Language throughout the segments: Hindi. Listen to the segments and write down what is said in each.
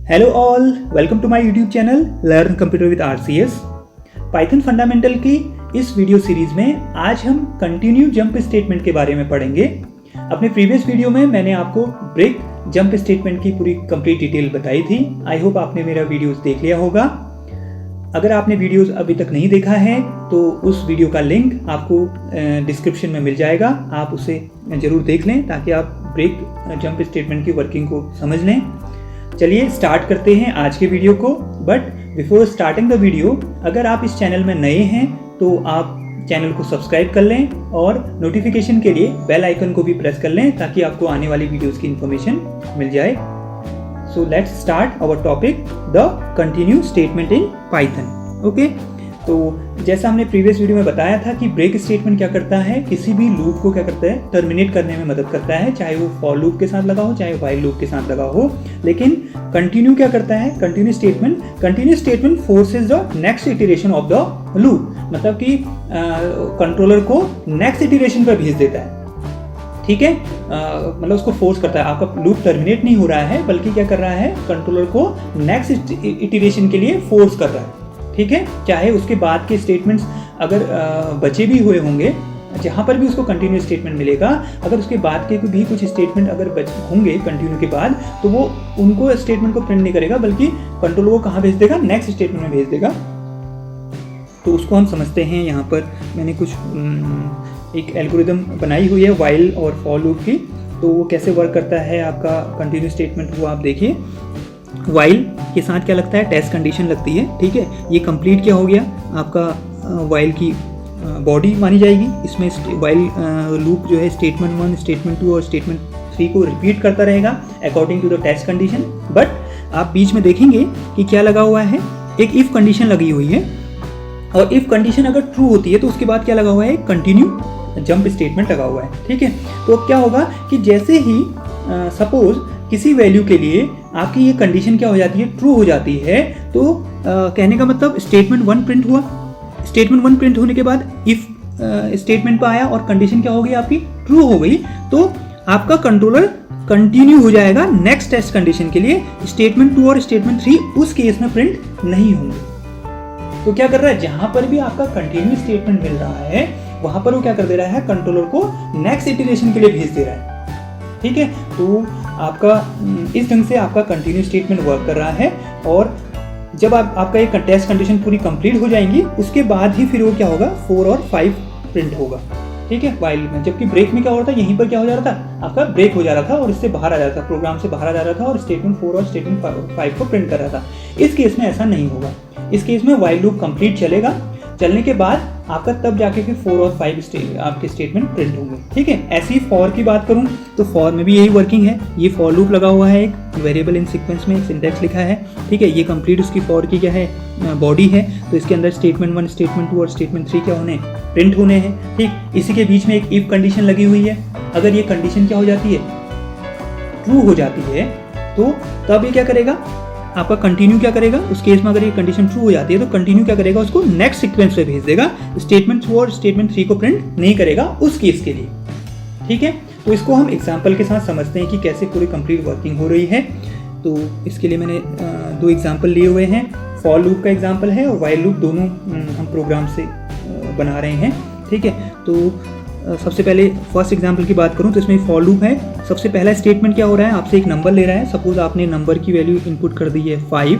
Hello all, welcome to my YouTube channel learn computer with RCS। Python fundamental की इस वीडियो सीरीज में आज हम कंटिन्यू जंप स्टेटमेंट के बारे में पढ़ेंगे। अपने प्रीवियस वीडियो में मैंने आपको ब्रेक जंप स्टेटमेंट की पूरी कंप्लीट डिटेल बताई थी। आई होप आपने मेरा वीडियोस देख लिया होगा। अगर आपने वीडियोस अभी तक नहीं देखा है तो उस वीडियो का लिंक आपको डिस्क्रिप्शन में मिल जाएगा, आप उसे ज़रूर देख लें ताकि आप ब्रेक जंप स्टेटमेंट की वर्किंग को समझ लें। चलिए स्टार्ट करते हैं आज के वीडियो को। But before starting the video, अगर आप इस चैनल में नए हैं तो आप चैनल को सब्सक्राइब कर लें और नोटिफिकेशन के लिए बेल आइकन को भी प्रेस कर लें ताकि आपको आने वाली वीडियोस की इन्फॉर्मेशन मिल जाए। So let's start our topic, the continue statement in Python. Okay, तो जैसा हमने प्रीवियस वीडियो में बताया था कि ब्रेक स्टेटमेंट क्या करता है, किसी भी लूप को क्या करता है, टर्मिनेट करने में मदद करता है, चाहे वो फॉर लूप के साथ लगा हो चाहे व्हाइल लूप के साथ लगा हो। लेकिन कंटिन्यू क्या करता है, continue statement forces the next iteration of the loop, मतलब कि कंट्रोलर को नेक्स्ट इटरेशन पर भेज देता है। ठीक है, मतलब उसको फोर्स करता है। आपका लूप टर्मिनेट नहीं हो रहा है बल्कि क्या कर रहा है, कंट्रोलर को नेक्स्ट इटरेशन के लिए फोर्स कर रहा है। ठीक है, चाहे उसके बाद के स्टेटमेंट्स अगर बचे भी हुए होंगे, जहाँ पर भी उसको कंटिन्यू स्टेटमेंट मिलेगा, अगर उसके बाद के भी कुछ स्टेटमेंट अगर होंगे कंटिन्यू के बाद, तो वो उनको स्टेटमेंट को प्रिंट नहीं करेगा बल्कि कंट्रोलर को कहाँ भेज देगा, नेक्स्ट स्टेटमेंट में भेज देगा। तो उसको हम समझते हैं। यहाँ पर मैंने कुछ एक एल्गोरिदम बनाई हुई है व्हाइल और फॉर लूप की। तो वो कैसे वर्क करता है आपका कंटिन्यू स्टेटमेंट, वो आप देखिए। व्हाइल के साथ क्या लगता है, टेस्ट कंडीशन लगती है। ठीक है, ये कंप्लीट क्या हो गया, आपका व्हाइल की बॉडी मानी जाएगी। इसमें व्हाइल लूप जो है स्टेटमेंट 1, स्टेटमेंट 2 और स्टेटमेंट 3 को रिपीट करता रहेगा according to the test condition. But आप बीच में देखेंगे कि क्या लगा हुआ है, एक इफ कंडीशन लगी हुई है, और इफ कंडीशन अगर ट्रू होती है तो उसके बाद क्या लगा हुआ है, कंटिन्यू जंप स्टेटमेंट लगा हुआ है। ठीक है, तो अब क्या होगा कि जैसे ही सपोज किसी वैल्यू के लिए आपकी ये कंडीशन क्या हो जाती है, ट्रू हो जाती है, तो कहने का मतलब स्टेटमेंट 1 प्रिंट हुआ। स्टेटमेंट 1 प्रिंट होने के बाद इफ स्टेटमेंट पर आया और कंडीशन क्या हो गई, आपकी ट्रू हो गई, तो आपका कंट्रोलर कंटिन्यू हो जाएगा नेक्स्ट टेस्ट कंडीशन के लिए। स्टेटमेंट 2 और स्टेटमेंट 3 उस केस में प्रिंट नहीं होंगे। तो क्या कर रहा है, जहां पर भी आपका कंटिन्यू स्टेटमेंट मिल रहा है वहां पर वो क्या कर दे रहा है, कंट्रोलर को नेक्स्ट इटरेशन के लिए भेज दे रहा है। ठीक है, तो आपका इस ढंग से आपका कंटिन्यू स्टेटमेंट वर्क कर रहा है। और जब आपका एक टेस्ट कंडीशन पूरी कंप्लीट हो जाएंगी उसके बाद ही फिर वो क्या होगा, 4 और 5 प्रिंट होगा। ठीक है, व्हाइल में। जबकि ब्रेक में क्या हो रहा था, यहीं पर क्या हो जा रहा था, आपका ब्रेक हो जा रहा था और इससे बाहर आ जा रहा था, प्रोग्राम से बाहर आ जा रहा था और स्टेटमेंट 4 और स्टेटमेंट 5 को प्रिंट कर रहा था। इस केस में ऐसा नहीं होगा। इस केस में व्हाइल लूप कंप्लीट चलेगा, चलने के बाद आपका तब जाके फिर 4 और 5 आपके स्टेटमेंट प्रिंट होंगे। ठीक है, ऐसी फॉर की बात करूं तो फॉर में भी यही वर्किंग है। ये फॉर लूप लगा हुआ है, एक वेरिएबल इन सीक्वेंस में सिंटैक्स लिखा है। ठीक है, ये कंप्लीट उसकी फॉर की क्या है, बॉडी है। तो इसके अंदर स्टेटमेंट 1, स्टेटमेंट 2 और स्टेटमेंट 3 क्या होने, प्रिंट होने हैं। ठीक, इसी के बीच में एक इफ कंडीशन लगी हुई है। अगर ये कंडीशन क्या हो जाती है, ट्रू हो जाती है, तो तब ये क्या करेगा, आपका कंटिन्यू क्या करेगा, उस केस में अगर ये कंडीशन ट्रू हो जाती है तो कंटिन्यू क्या करेगा, उसको नेक्स्ट सीक्वेंस पे भेज देगा। स्टेटमेंट 2 और स्टेटमेंट 3 को प्रिंट नहीं करेगा उस केस के लिए। ठीक है, तो इसको हम एग्जांपल के साथ समझते हैं कि कैसे पूरी कंप्लीट वर्किंग हो रही है। तो इसके लिए मैंने 2 एग्जांपल लिए हुए हैं। फॉर लूप का एग्जांपल है और व्हाइल लूप, दोनों हम प्रोग्राम से बना रहे हैं। ठीक है, तो सबसे पहले फर्स्ट एग्जांपल की बात करूं तो इसमें फॉर लूप है। सबसे पहला स्टेटमेंट क्या हो रहा है, आपसे एक नंबर ले रहा है। सपोज आपने नंबर की वैल्यू इनपुट कर दी है 5।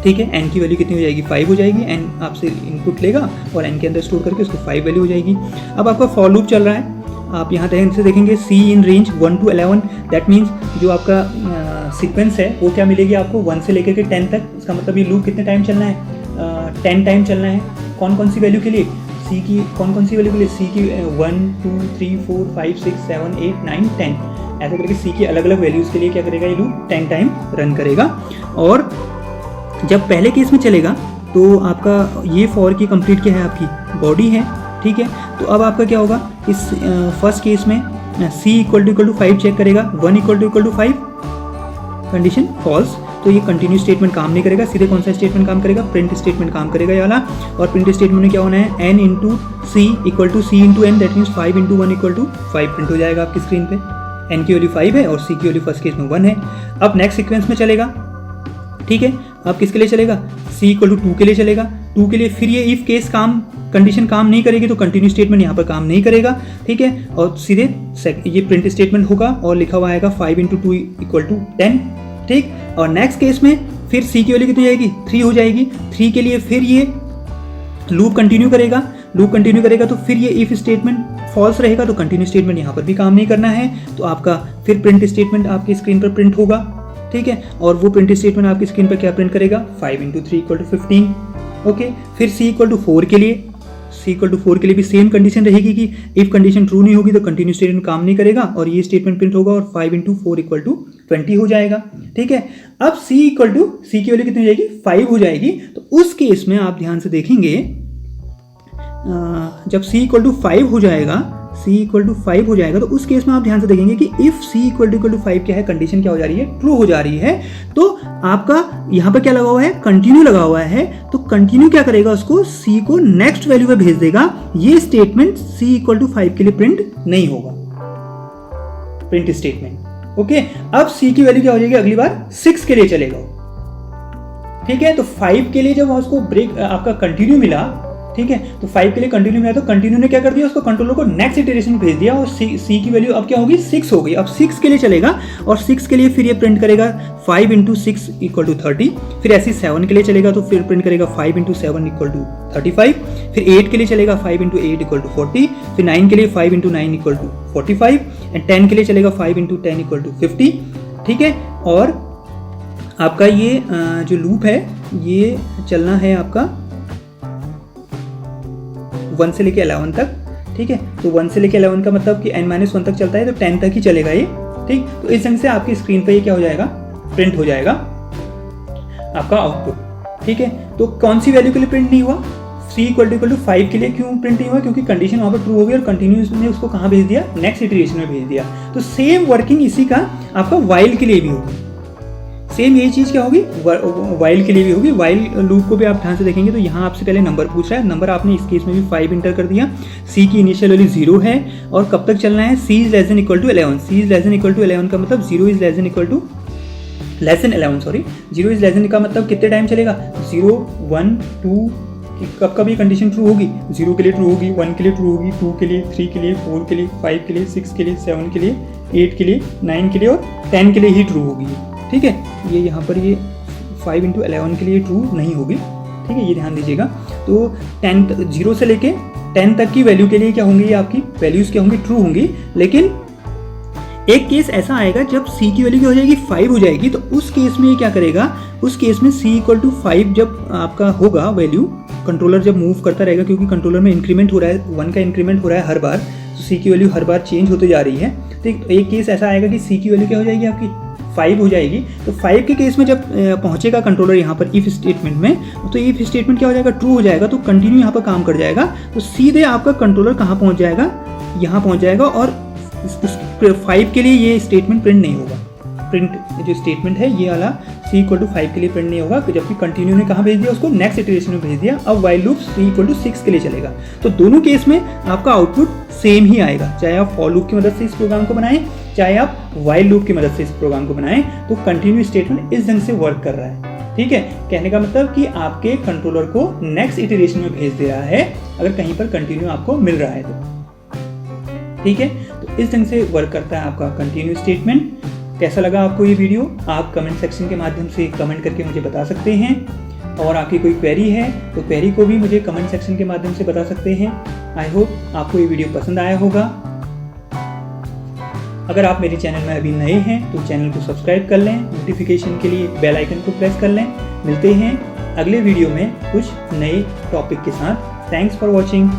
ठीक है, एन की वैल्यू कितनी हो जाएगी, 5 हो जाएगी। एन आपसे इनपुट लेगा और एन के अंदर स्टोर करके उसको 5 वैल्यू हो जाएगी। अब आपका फॉर लूप चल रहा है, आप यहाँ ध्यान से देखेंगे see in range 1 to 11। That means जो आपका सीक्वेंस है वो क्या मिलेगी आपको, 1 से लेकर के 10 तक। इसका मतलब ये लूप कितने टाइम चलना है, 10 टाइम चलना है। कौन कौन सी वैल्यू के लिए, सी की कौन कौन सी वैल्यू के लिए, सी की 1 2 3 4 5 6 7 8 9 10, ऐसे करके सी की अलग अलग वैल्यूज़ के लिए क्या करेगा, ये लूप 10 टाइम रन करेगा। और जब पहले केस में चलेगा तो आपका ये फॉर की कंप्लीट क्या है, आपकी बॉडी है। ठीक है, तो अब आपका क्या होगा, इस फर्स्ट केस में सी इक्वल टू 5 चेक करेगा, 1 इक्वल टू 5, कंडीशन फॉल्स, तो ये कंटिन्यू स्टेटमेंट काम नहीं करेगा। सीधे कौन सा स्टेटमेंट काम करेगा, प्रिंट स्टेटमेंट काम करेगा ये वाला। और प्रिंट स्टेटमेंट में क्या होना है, n into C equal to C into N, that means 5 into 1 equal to 5 print हो जाएगा आपकी स्क्रीन पे। n की वैल्यू 5 है और c की वैल्यू फर्स्ट केस में 1 है। अब नेक्स्ट सीक्वेंस में चलेगा, ठीक है। अब किसके लिए चलेगा, c इक्वल टू 2 के लिए चलेगा। 2 के लिए फिर ये इफ केस कंडीशन काम नहीं करेगी तो कंटिन्यू स्टेटमेंट यहाँ पर काम नहीं करेगा, ठीक है। और सीधे ये प्रिंट स्टेटमेंट होगा और लिखा हुआ आएगा 5 × 2 = 10, ठीक। और नेक्स्ट केस में फिर c की वैल्यू कितनी हो जाएगी, 3 हो जाएगी। 3 के लिए फिर ये लूप कंटिन्यू करेगा, तो फिर ये इफ स्टेटमेंट फॉल्स रहेगा तो कंटिन्यू स्टेटमेंट यहाँ पर भी काम नहीं करना है, तो आपका फिर प्रिंट स्टेटमेंट आपकी स्क्रीन पर प्रिंट होगा, ठीक है। और वो प्रिंट स्टेटमेंट आपकी स्क्रीन पर क्या प्रिंट करेगा, 5 × 3 = 15, ओके। फिर c = 4 के लिए, भी सेम कंडीशन रहेगी कि इफ कंडीशन ट्रू नहीं होगी तो कंटिन्यू स्टेटमेंट काम नहीं करेगा और ये स्टेटमेंट प्रिंट होगा और 5 × 4 = 20 हो जाएगा, ठीक है। अब c की वैल्यू कितनी हो जाएगी, 5 हो जाएगी। तो उस केस में आप ध्यान से देखेंगे, जब c = 5 हो जाएगा, तो उस केस में आप ध्यान से देखेंगे कि इफ c = 5 क्या है, कंडीशन क्या हो जा रही है, ट्रू हो जा रही है। तो आपका यहाँ पर क्या लगा हुआ है, कंटिन्यू लगा हुआ है। तो कंटिन्यू क्या करेगा, उसको c को नेक्स्ट वैल्यू पे भेज देगा। ये स्टेटमेंट c = 5 के लिए प्रिंट नहीं होगा, प्रिंट स्टेटमेंट, ओके। अब c की वैल्यू क्या हो जाएगी, अगली बार 6 के लिए चलेगा, ठीक है। तो 5 के लिए जब उसको ब्रेक आपका कंटिन्यू मिला, ठीक है, तो 5 के लिए कंटिन्यू मिला, तो कंटिन्यू ने क्या कर दिया, उसको कंट्रोलर को नेक्स्ट इटरेशन में भेज दिया और c की वैल्यू अब क्या होगी, 6 हो गई। अब 6 के लिए चलेगा और 6 के लिए फिर ये प्रिंट करेगा 5 × 6 = 30। फिर ऐसे 7 के लिए चलेगा तो फिर प्रिंट करेगा 5 × 7 = 35। फिर 8 के लिए चलेगा 5 × 8 = 40। फिर 9 के लिए 5 × 9 = 45 एंड 10 के लिए चलेगा 5 × 10 = 50, ठीक है। और आपका ये जो लूप है ये चलना है आपका 1 से लेके 11 तक, ठीक है। तो 1 से लेके 11 का मतलब कि n-1 तक चलता है, तो 10 तक ही चलेगा ये, ठीक। तो इस ढंग से आपकी स्क्रीन पे ये क्या हो जाएगा, प्रिंट हो जाएगा आपका आउटपुट, ठीक है। तो कौन सी वैल्यू के लिए प्रिंट नहीं हुआ, c = 5 के लिए क्यों प्रिंट नहीं हुआ, क्योंकि कंडीशन वहाँ पर ट्रू हो गई और कंटिन्यूस ने उसको कहाँ भेज दिया, नेक्स्ट इटरेशन में भेज दिया। तो सेम वर्किंग इसी का आपका वाइल के लिए भी होगी, सेम यही चीज़ क्या होगी, वाइल के लिए भी होगी। वाइल लूप को भी आप ध्यान से देखेंगे तो यहाँ आपसे पहले नंबर पूछ रहा है, नंबर आपने इस केस में भी 5 इंटर कर दिया। c की इनिशियल वैल्यू 0 है और कब तक चलना है, c > 11। c > 11 का मतलब 0 > 11, सॉरी, 0 > 11 का मतलब कितने टाइम चलेगा, 0 1 2, कब कब ये कंडीशन ट्रू होगी, 0 के लिए ट्रू होगी, 1 के लिए ट्रू होगी, 2 के लिए, 3 के लिए, 4 के लिए, 5 के लिए, 6 के लिए, 7 के लिए, 8 के लिए, 9 के लिए और 10 के लिए ही ट्रू होगी, ठीक है। ये यहाँ पर ये 5 × 11 के लिए ट्रू नहीं होगी, ठीक है, ये ध्यान दीजिएगा। तो 0 से लेके 10 तक की वैल्यू के लिए क्या होंगी, आपकी वैल्यूज़ क्या होंगी, ट्रू होंगी। लेकिन एक केस ऐसा आएगा जब c की वैल्यू क्या हो जाएगी, 5 हो जाएगी। तो उस केस में ये क्या करेगा, उस केस में c = 5 जब आपका होगा वैल्यू, कंट्रोलर जब मूव करता रहेगा, क्योंकि कंट्रोलर में इंक्रीमेंट हो रहा है, 1 का इंक्रीमेंट हो रहा है हर बार, तो c की वैल्यू हर बार चेंज होते जा रही है। तो एक केस ऐसा आएगा कि c की वैल्यू क्या हो जाएगी, आपकी 5 हो जाएगी। तो 5 के केस में जब पहुंचेगा कंट्रोलर यहाँ पर इफ स्टेटमेंट में, तो इफ स्टेटमेंट क्या हो जाएगा, ट्रू हो जाएगा, तो कंटिन्यू यहाँ पर काम कर जाएगा। तो सीधे आपका कंट्रोलर कहाँ पहुँच जाएगा, यहाँ पहुँच जाएगा और 5 के लिए ये स्टेटमेंट प्रिंट नहीं होगा। प्रिंट जो स्टेटमेंट है ये वाला c = 5 के लिए प्रिंट नहीं होगा, जबकि कंटिन्यू ने कहाँ भेज दिया, उसको नेक्स्ट इटरेशन में भेज दिया। अब वाइल लूप c = 6 के लिए चलेगा। तो दोनों केस में आपका आउटपुट सेम ही आएगा, चाहे आप फॉर लूप की मदद से इस प्रोग्राम को बनाएं, चाहे आप वाइल लूप की मदद से इस प्रोग्राम को बनाएं। तो कंटिन्यू स्टेटमेंट इस ढंग से वर्क कर रहा है, ठीक है। कहने का मतलब कि आपके कंट्रोलर को नेक्स्ट इटरेशन में भेज दे रहा है अगर कहीं पर कंटिन्यू आपको मिल रहा है तो, ठीक है। तो इस ढंग से वर्क करता है आपका कंटिन्यू स्टेटमेंट। कैसा लगा आपको ये वीडियो, आप कमेंट सेक्शन के माध्यम से कमेंट करके मुझे बता सकते हैं। और आपकी कोई क्वेरी है तो क्वेरी को भी मुझे कमेंट सेक्शन के माध्यम से बता सकते हैं। आई होप आपको ये वीडियो पसंद आया होगा। अगर आप मेरे चैनल में अभी नए हैं तो चैनल को सब्सक्राइब कर लें, नोटिफिकेशन के लिए बेल आइकन को प्रेस कर लें। मिलते हैं अगले वीडियो में कुछ नए टॉपिक के साथ। Thanks for watching.